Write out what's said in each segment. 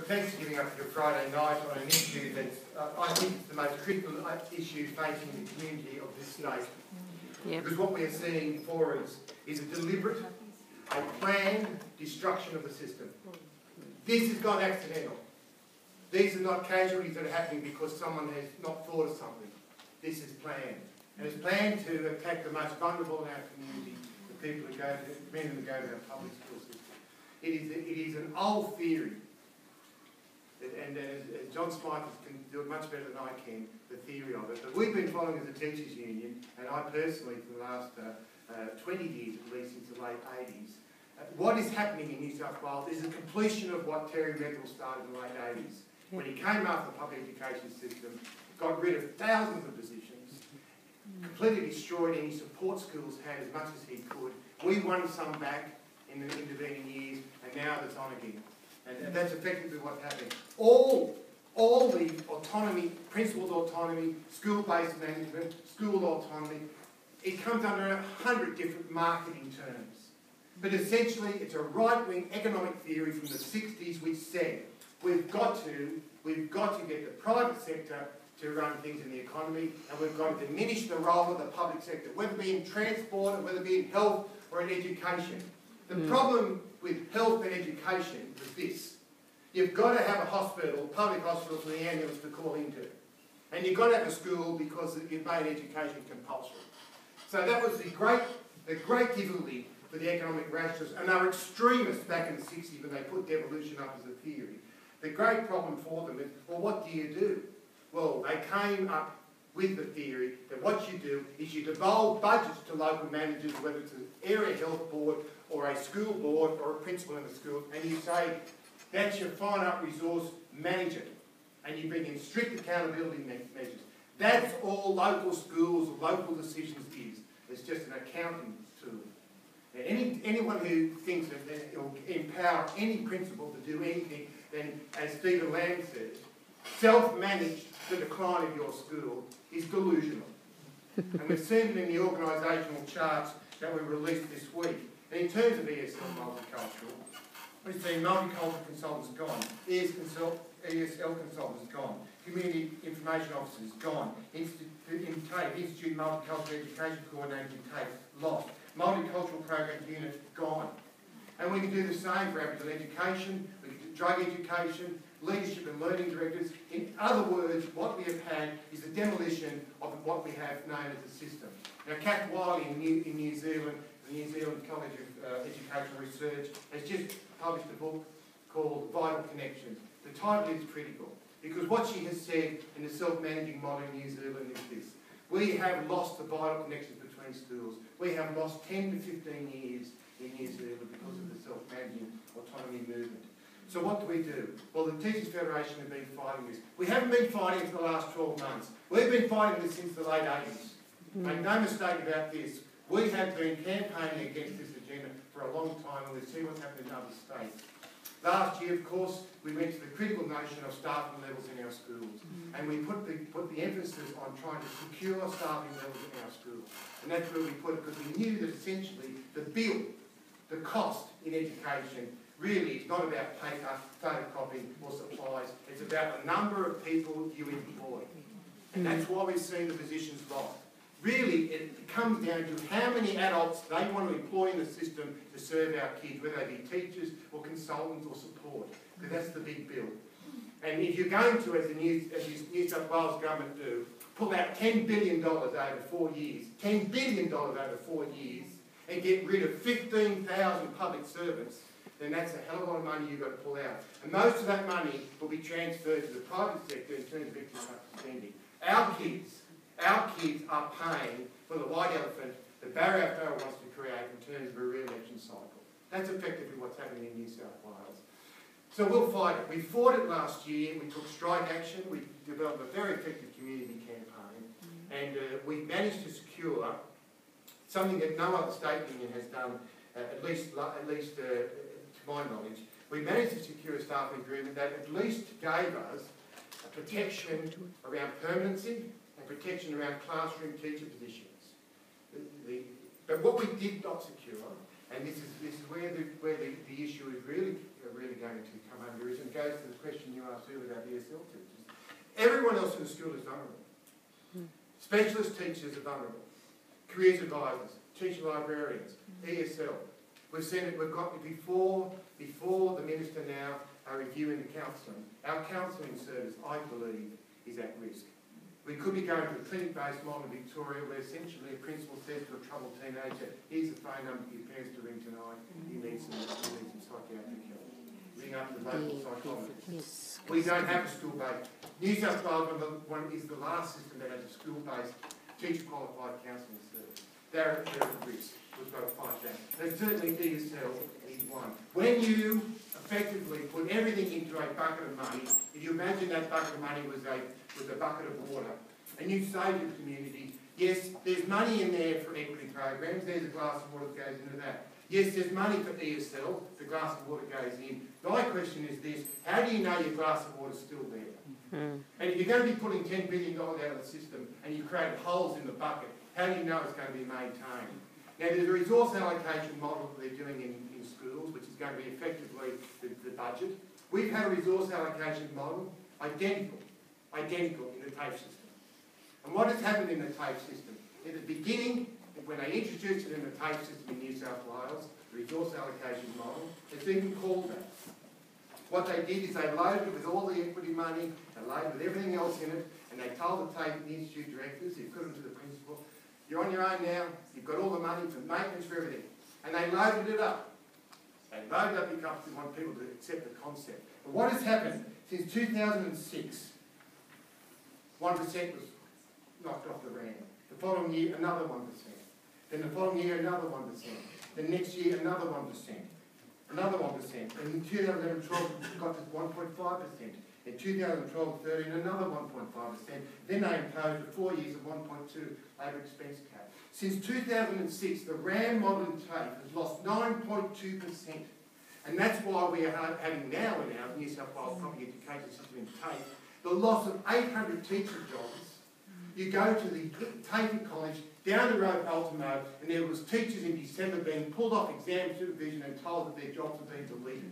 Look, thanks for giving up your Friday night on an issue that's, I think, it's the most critical issue facing the community of this state. Yep. Because what we are seeing before us is a deliberate, a planned destruction of the system. This is not accidental. These are not casualties that are happening because someone has not thought of something. This is planned. And it's planned to attack the most vulnerable in our community, the people who go to, the men who go to our public school system. It is an old theory. And as John Smythe can do it much better than I can, the theory of it. But we've been following as a teachers' union, and I personally for the last 20 years at least, since the late 80s, what is happening in New South Wales is a completion of what Terry Revel started in the late 80s. When he came after the public education system, got rid of thousands of positions, completely destroyed any support schools had as much as he could. We won some back in the intervening years, and now it's on again. And that's effectively what's happening. All the autonomy, principal autonomy, school-based management, school autonomy, it comes under 100 different marketing terms. But essentially, it's a right-wing economic theory from the 60s which said we've got to get the private sector to run things in the economy, and we've got to diminish the role of the public sector, whether it be in transport, or whether it be in health or in education. The problem with health and education was this. You've got to have a hospital, public hospital, for the ambulance to call into. And you've got to have a school because you've made education compulsory. So that was the great difficulty for the economic rationalists, and they were extremists back in the 60s when they put devolution up as a theory. The great problem for them is, well, what do you do? Well, they came up with the theory that what you do is you devolve budgets to local managers, whether it's an area health board or a school board or a principal in the school, and you say, that's your finite resource, manage it. And you bring in strict accountability measures. That's all local schools, local decisions is. It's just an accounting tool. Now, anyone who thinks that it will empower any principal to do anything, then, as Stephen Lamb says, self-manage the decline of your school is delusional. And we've seen it in the organisational charts that we released this week. And in terms of ESL multicultural, we've seen multicultural consultants gone, ESL consultants gone, community information officers gone, Institute Multicultural Education Coordinator in TAFE lost, multicultural program unit gone. And we can do the same for Aboriginal education, we can do drug education, leadership and learning directors. In other words, what we have had is a demolition of what we have known as a system. Now, Kath Wiley in New Zealand, the New Zealand College of Educational Research, has just published a book called Vital Connections. The title is critical because what she has said in the self-managing model in New Zealand is this. We have lost the vital connections between schools. We have lost 10 to 15 years in New Zealand because of the self-managing autonomy movement. So what do? Well, the Teachers Federation have been fighting this. We haven't been fighting it for the last 12 months. We've been fighting this since the late 80s. Make no mistake about this. We have been campaigning against this agenda for a long time, and we've seen what's happened in other states. Last year, of course, we went to the critical notion of staffing levels in our schools, and we put the emphasis on trying to secure staffing levels in our schools. And that's where we put it, because we knew that essentially the bill, the cost in education, really is not about photocopying or supplies. It's about the number of people you employ. And that's why we've seen the positions lost. Really, it comes down to how many adults they want to employ in the system to serve our kids, whether they be teachers or consultants or support, because that's the big bill. And if you're going to, as the New South Wales government do, pull out $10 billion over 4 years, $10 billion over 4 years, and get rid of 15,000 public servants, then that's a hell of a lot of money you've got to pull out. And most of that money will be transferred to the private sector in terms of infrastructure spending. Our kids are paying for the white elephant that Barry O'Farrell wants to create in terms of a re-election cycle. That's effectively what's happening in New South Wales. So we'll fight it. We fought it last year. We took strike action. We developed a very effective community campaign. And we managed to secure something that no other state union has done, at least to my knowledge. We managed to secure a staffing agreement that at least gave us a protection around permanency and protection around classroom teacher positions. But what we did not secure, and this is where the issue is really going to come under, is, and goes to the question you asked earlier about ESL teachers. Everyone else in the school is vulnerable. Specialist teachers are vulnerable. Careers advisors, teacher librarians, ESL. We've seen it. We've got before the minister now are reviewing the counselling. Our counselling service, I believe, is at risk. We could be going to a clinic-based model in Victoria where essentially a principal says to a troubled teenager, here's the phone number for your parents to ring tonight, you need some psychiatric help. Ring up the local psychologist. Yes. We don't have a school-based. New South Wales is the last system that has a school-based teacher-qualified counselling service. They're at risk. We've got to fight that. And certainly ESL is one. When you effectively put everything into a bucket of money, if you imagine that bucket of money was a bucket of water, and you say to the community, yes, there's money in there for equity programs, there's a glass of water that goes into that. Yes, there's money for ESL, the glass of water goes in. My question is this, how do you know your glass of water's still there? And if you're going to be putting $10 billion out of the system and you create holes in the bucket, how do you know it's going to be maintained? Now, there's a resource allocation model that they're doing in schools, which is going to be effectively the budget. We've had a resource allocation model identical in the TAFE system. And what has happened in the TAFE system? In the beginning, when they introduced it in the TAFE system in New South Wales, the resource allocation model, it's even called that. What they did is they loaded it with all the equity money, they loaded with everything else in it, and they told the TAFE institute directors, they put them to the principal, you're on your own now, you've got all the money for maintenance, for everything. And they loaded it up. They loaded up because they want people to accept the concept. But what has happened since 2006, 1% was knocked off the RAM. The following year, another 1%. Then the following year, another 1%. The next year, another 1%. Another 1%. And in 2012, it got to 1.5%. In 2012-13, another 1.5%. Then they imposed a 4 years of 1.2 labour expense cap. Since 2006, the RAM model in TAFE has lost 9.2%. And that's why we are having now in our New South Wales public education system in TAFE the loss of 800 teacher jobs. You go to the TAFE College down the road, Ultimo, and there was teachers in December being pulled off exam supervision and told that their jobs have been deleted.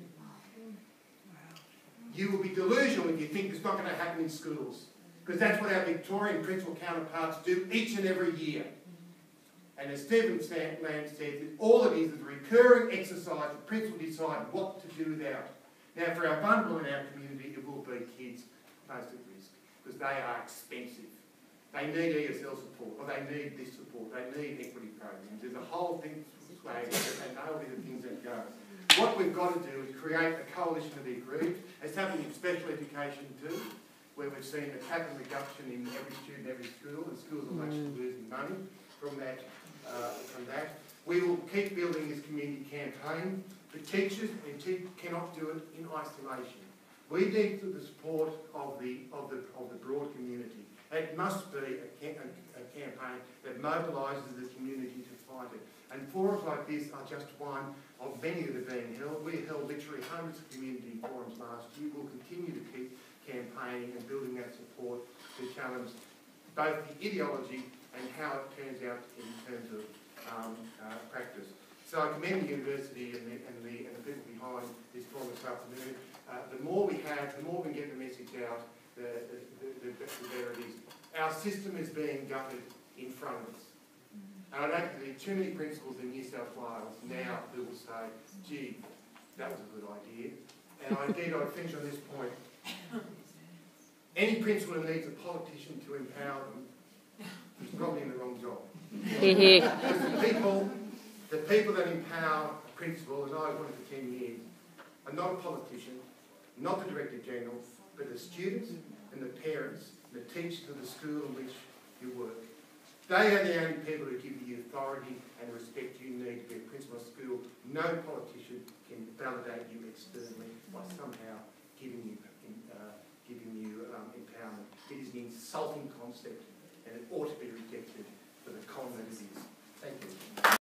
You will be delusional if you think it's not going to happen in schools, because that's what our Victorian principal counterparts do each and every year. And as Stephen Lamb said, all it is a recurring exercise the principal decide what to do without. Now, for our vulnerable in our community, it will be kids most at risk, because they are expensive. They need ESL support, or they need this support, they need equity programs. There's a whole thing swaying, and they'll be the things that go. What we've got to do is create a coalition of the aggrieved. It's happening in special education too, where we've seen a capital reduction in every student, every school, and schools are actually losing money from that. We will keep building this community campaign, but teachers cannot do it in isolation. We need the support of the broad community. It must be a campaign that mobilises the community to fight it. And forums like this are just one of many that are being held. We held literally hundreds of community forums last year. We'll continue to keep campaigning and building that support to challenge both the ideology and how it turns out in terms of practice. So I commend the university and the people behind this forum this afternoon. The more we have, the more we can get the message out, the better it is. Our system is being gutted in front of us. And I don't think there are too many principals in New South Wales now who will say, gee, that was a good idea. And I'd finish on this point. Any principal who needs a politician to empower them is probably in the wrong job. The people that empower a principal, and I've worked for 10 years, are not a politician, not the Director General, but the students and the parents, and the teachers of the school in which you work. They are the only people who give you the authority and the respect you need to be a principal of school. No politician can validate you externally by somehow giving you empowerment. It is an insulting concept, and it ought to be rejected for the con that it is. Thank you.